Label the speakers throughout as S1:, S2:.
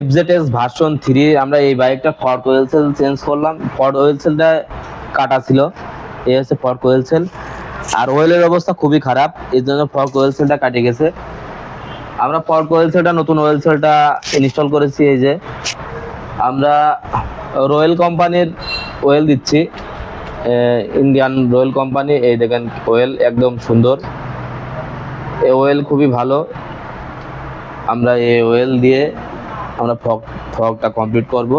S1: FZS version 3 আমরা এই বাইকটা ফর্ক ওয়েল সেল চেঞ্জ করলাম। ফর্ক ওয়েল সেলটা কাটা ছিল, এই হচ্ছে ফর্ক ওয়েল সেল। আর ওয়েলের অবস্থা খুবই খারাপ, এর জন্য ফর্ক ওয়েল সেলটা কাটে গেছে। আমরা ফর্ক ওয়েল সেলটা নতুন ওয়েল সেলটা ইনস্টল করেছি। এই যে আমরা রয়্যাল কোম্পানির ওয়েল দিচ্ছি, ইন্ডিয়ান রয়্যাল কোম্পানি। এই দেখেন ওয়েল একদম সুন্দর, এই ওয়েল খুবই ভালো। আমরা এই ওয়েল দিয়ে আমরা ফর্কটা কমপ্লিট করব।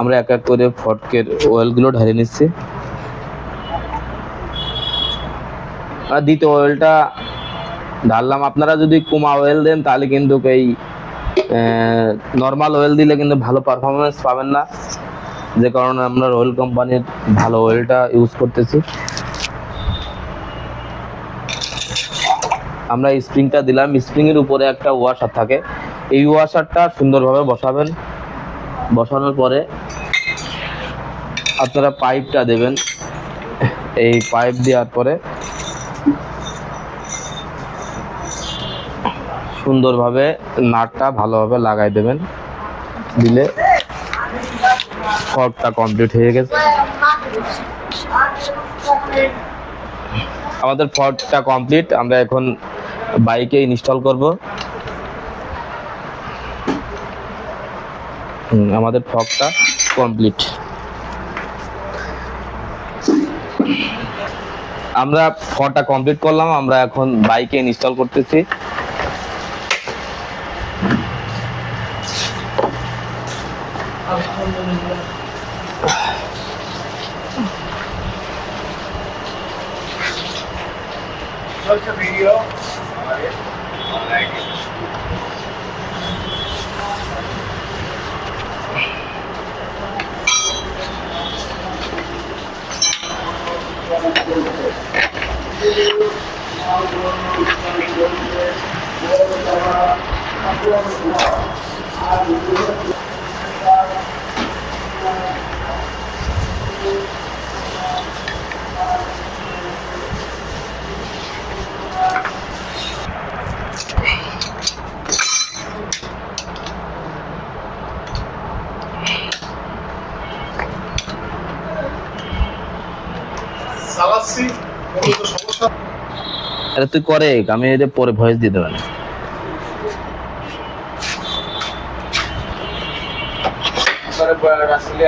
S1: আমরা এক এক করে ফর্কের ওয়েলগুলো ঢালে নিচ্ছি। আর দ্বিতীয় ওয়েলটা ঢাললাম। আপনারা যদি কুমা ওয়েল দেন তাহলে কিন্তু এই নর্মাল ওয়েল দিলে কিন্তু ভালো পারফরমেন্স পাবেন না, যে কারণে আমরা রয়্যাল কোম্পানির ভালো ওয়েলটা ইউজ করতেছি। আমরা স্প্রিংটা দিলাম, স্প্রিংয়ের উপরে একটা ওয়াশার থাকে, এই ওয়াশারটা সুন্দরভাবে বসাবেন। বসানোর পরে আপনারা পাইপটা দেবেন। এই পাইপ দেওয়ার পরে সুন্দরভাবে নাটটা ভালোভাবে লাগাই দেবেন, দিলে ফর্কটা কমপ্লিট হয়ে গেছে। আমাদের ফর্কটা কমপ্লিট, আমরা এখন বাইকে ইনস্টল করব। আমাদের ফর্কটা কমপ্লিট। আমরা ফর্কটা কমপ্লিট করলাম, আমরা এখন বাইকে ইনস্টল করতেছি।
S2: ভিডিও
S1: আরে তুই করে, আমি এটা পরে ভয়েস দিয়ে দেবেন।
S2: আসলে